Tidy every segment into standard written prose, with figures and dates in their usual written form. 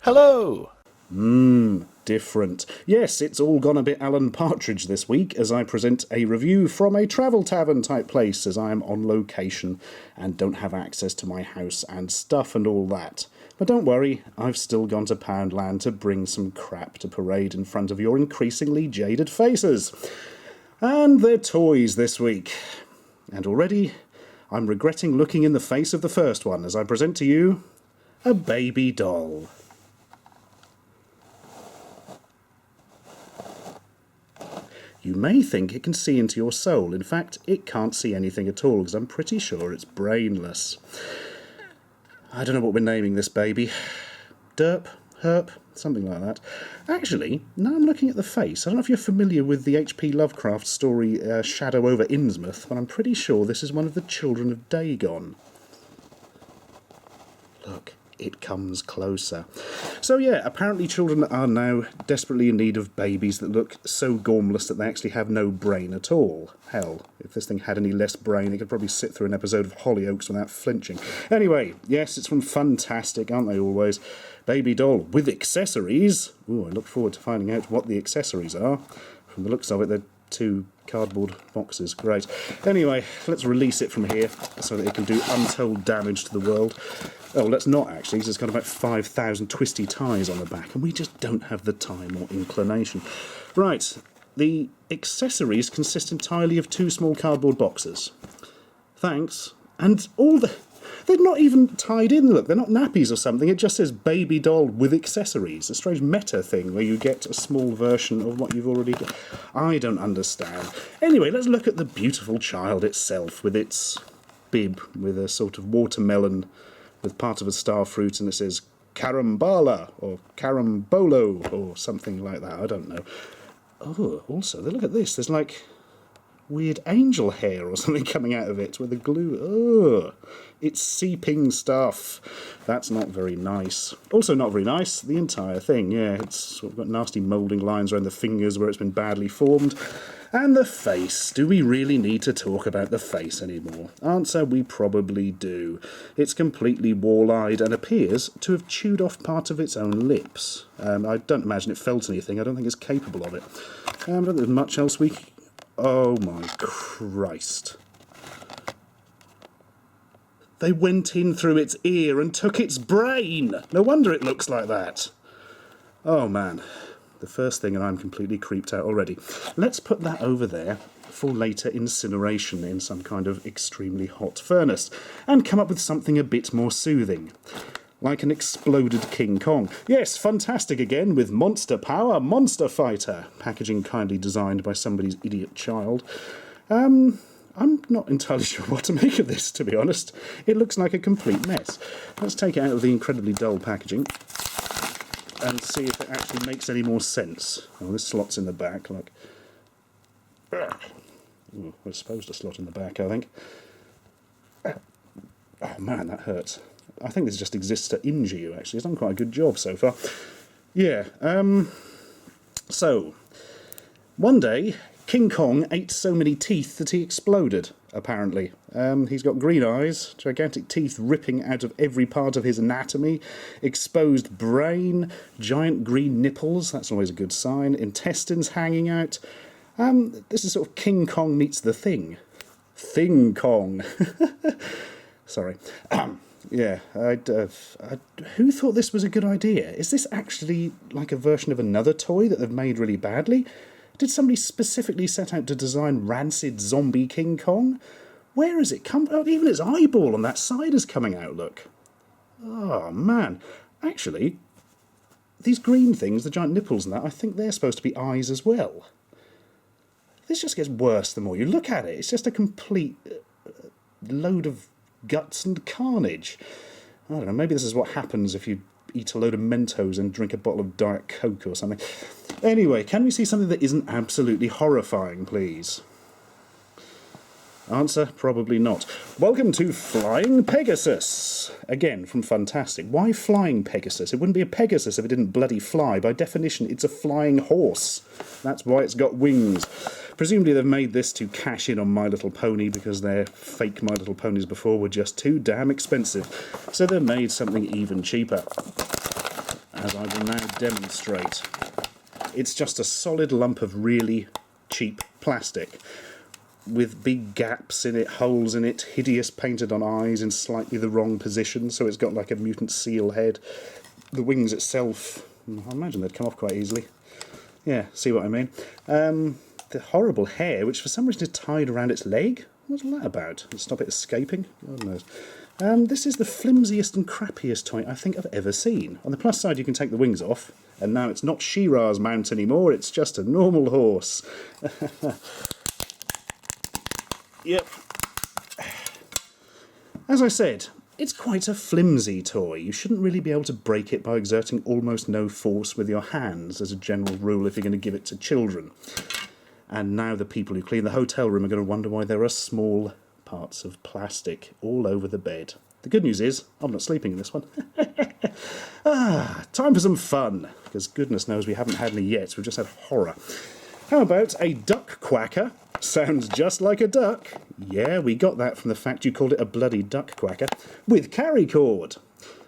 Hello! Different. Yes, it's all gone a bit Alan Partridge this week as I present a review from a travel tavern type place as I am on location and don't have access to my house and stuff and all that. But don't worry, I've still gone to Poundland to bring some crap to parade in front of your increasingly jaded faces. And they're toys this week. And already, I'm regretting looking in the face of the first one as I present to you a baby doll. You may think it can see into your soul. In fact, it can't see anything at all, because I'm pretty sure it's brainless. I don't know what we're naming this baby. Derp? Herp? Something like that. Actually, now I'm looking at the face, I don't know if you're familiar with the H.P. Lovecraft story Shadow over Innsmouth, but I'm pretty sure this is one of the children of Dagon. Look. It comes closer. So yeah, apparently children are now desperately in need of babies that look so gormless that they actually have no brain at all. Hell, if this thing had any less brain, it could probably sit through an episode of Hollyoaks without flinching. Anyway, yes, it's from Fantastic, aren't they always? Baby doll with accessories. Ooh, I look forward to finding out what the accessories are. From the looks of it, they're two cardboard boxes. Great. Anyway, let's release it from here so that it can do untold damage to the world. Oh, let's not actually, because it's got about 5,000 twisty ties on the back, and we just don't have the time or inclination. Right, the accessories consist entirely of two small cardboard boxes. Thanks. And all the... They're not even tied in, look, they're not nappies or something, it just says baby doll with accessories. A strange meta thing where you get a small version of what you've already got. I don't understand. Anyway, let's look at the beautiful child itself with its bib, with a sort of watermelon with part of a star fruit, and it says carambala or carambolo or something like that, I don't know. Oh, also, look at this, there's like weird angel hair or something coming out of it with the glue. Ugh, it's seeping stuff. That's not very nice. Also not very nice, the entire thing, yeah, it's sort of got nasty moulding lines around the fingers where it's been badly formed. And the face. Do we really need to talk about the face anymore? Answer, we probably do. It's completely wall-eyed and appears to have chewed off part of its own lips. I don't imagine it felt anything. I don't think it's capable of it. I don't think there's much else we... Oh my Christ. They went in through its ear and took its brain. No wonder it looks like that. Oh man. The first thing, and I'm completely creeped out already. Let's put that over there for later incineration in some kind of extremely hot furnace and come up with something a bit more soothing. Like an exploded King Kong. Yes, Fantastic again with Monster Power Monster Fighter. Packaging kindly designed by somebody's idiot child. I'm not entirely sure what to make of this, to be honest. It looks like a complete mess. Let's take it out of the incredibly dull packaging and see if it actually makes any more sense. Oh, this slot's in the back, look. Ooh, we're supposed to slot in the back, I think. Oh man, that hurts. I think this just exists to injure you, actually. It's done quite a good job so far. Yeah, so, one day, King Kong ate so many teeth that he exploded, apparently. He's got green eyes, gigantic teeth ripping out of every part of his anatomy, exposed brain, giant green nipples, that's always a good sign, intestines hanging out. This is sort of King Kong meets the Thing. Thing Kong. Sorry. Yeah, who thought this was a good idea? Is this actually like a version of another toy that they've made really badly? Did somebody specifically set out to design rancid zombie King Kong? Where has it come out? Even its eyeball on that side is coming out, look. Oh, man. Actually, these green things, the giant nipples and that, I think they're supposed to be eyes as well. This just gets worse the more you look at it. It's just a complete load of guts and carnage. I don't know, maybe this is what happens if you eat a load of Mentos and drink a bottle of Diet Coke or something. Anyway, can we see something that isn't absolutely horrifying, please? Answer, probably not. Welcome to Flying Pegasus. Again, from Fantastic. Why Flying Pegasus? It wouldn't be a Pegasus if it didn't bloody fly. By definition, it's a flying horse. That's why it's got wings. Presumably they've made this to cash in on My Little Pony because their fake My Little Ponies before were just too damn expensive. So they made something even cheaper. as I will now demonstrate. It's just a solid lump of really cheap plastic with big gaps in it, holes in it, hideous painted on eyes in slightly the wrong position, so it's got like a mutant seal head. The wings itself, I imagine they'd come off quite easily. Yeah, see what I mean? The horrible hair, which for some reason is tied around its leg. What's that about? Stop it escaping? God knows. This is the flimsiest and crappiest toy I think I've ever seen. On the plus side, you can take the wings off, and now it's not She-Ra's mount anymore, it's just a normal horse. Yep. As I said, it's quite a flimsy toy. You shouldn't really be able to break it by exerting almost no force with your hands, as a general rule, if you're going to give it to children. And now the people who clean the hotel room are going to wonder why there are small parts of plastic all over the bed. The good news is, I'm not sleeping in this one. Time for some fun, because goodness knows we haven't had any yet, we've just had horror. How about a duck quacker? Sounds just like a duck. Yeah, we got that from the fact you called it a bloody duck quacker. With carry cord.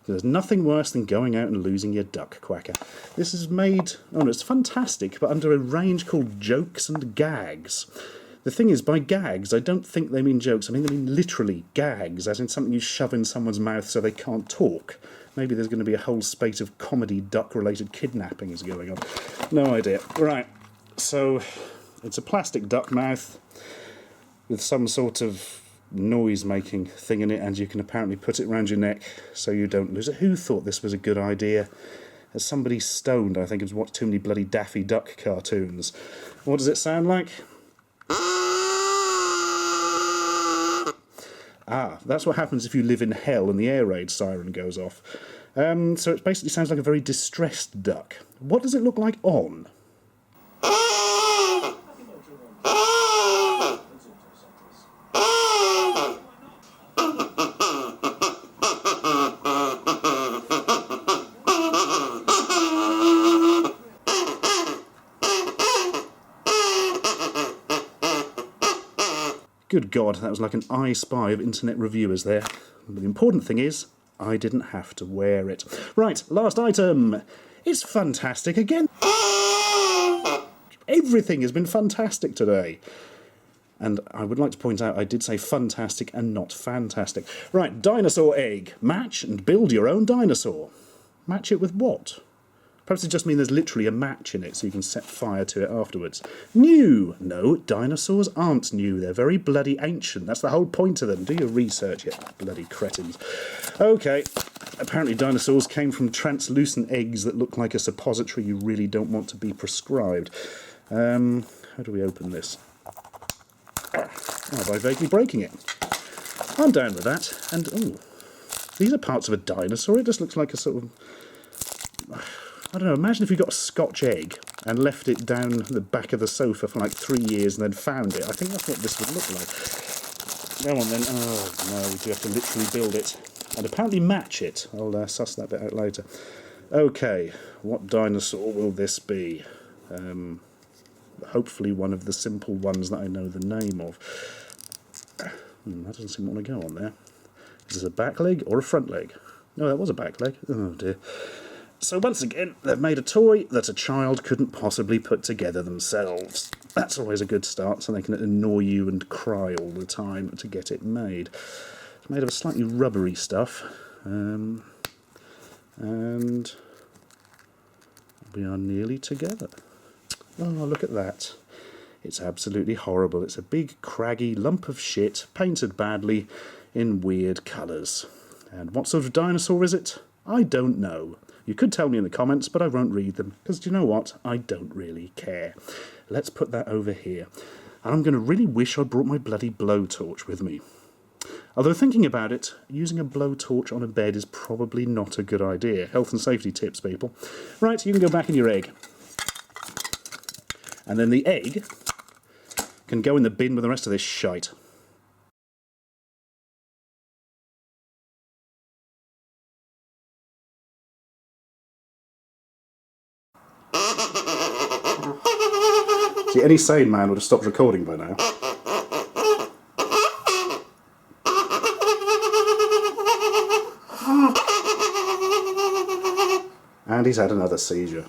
There's nothing worse than going out and losing your duck quacker. This is made, oh no, it's fantastic, but under a range called jokes and gags. The thing is, by gags, I don't think they mean jokes. I mean, they mean literally gags, as in something you shove in someone's mouth so they can't talk. Maybe there's going to be a whole spate of comedy duck-related kidnappings going on. No idea. Right, so it's a plastic duck mouth with some sort of noise-making thing in it, and you can apparently put it around your neck so you don't lose it. Who thought this was a good idea? As somebody stoned, I think, has watched too many bloody Daffy Duck cartoons. What does it sound like? That's what happens if you live in hell and the air raid siren goes off. So it basically sounds like a very distressed duck. What does it look like on? Good God, that was like an I Spy of internet reviewers there. But the important thing is, I didn't have to wear it. Right, last item. It's fantastic again. Everything has been fantastic today. And I would like to point out I did say fantastic and not fantastic. Right, Dinosaur Egg. Match and build your own dinosaur. Match it with what? Perhaps it just means there's literally a match in it, so you can set fire to it afterwards. New! No, dinosaurs aren't new. They're very bloody ancient. That's the whole point of them. Do your research, you bloody cretins. Okay, apparently dinosaurs came from translucent eggs that look like a suppository you really don't want to be prescribed. How do we open this? By vaguely breaking it. I'm down with that. And, ooh, these are parts of a dinosaur. It just looks like a sort of... I don't know, imagine if you got a Scotch egg and left it down the back of the sofa for like 3 years and then found it. I think that's what this would look like. Go on then. Oh no, we do have to literally build it. And apparently match it. I'll suss that bit out later. Okay, what dinosaur will this be? Hopefully one of the simple ones that I know the name of. That doesn't seem to want to go on there. Is this a back leg or a front leg? No, that was a back leg. Oh dear. So once again, they've made a toy that a child couldn't possibly put together themselves. That's always a good start, so they can annoy you and cry all the time to get it made. It's made of a slightly rubbery stuff, and we are nearly together. Oh, look at that. It's absolutely horrible. It's a big, craggy lump of shit, painted badly in weird colours. And what sort of dinosaur is it? I don't know. You could tell me in the comments, but I won't read them, because do you know what? I don't really care. Let's put that over here. And I'm going to really wish I brought my bloody blowtorch with me. Although thinking about it, using a blowtorch on a bed is probably not a good idea. Health and safety tips, people. Right, you can go back in your egg. And then the egg can go in the bin with the rest of this shite. See, any sane man would have stopped recording by now. And he's had another seizure.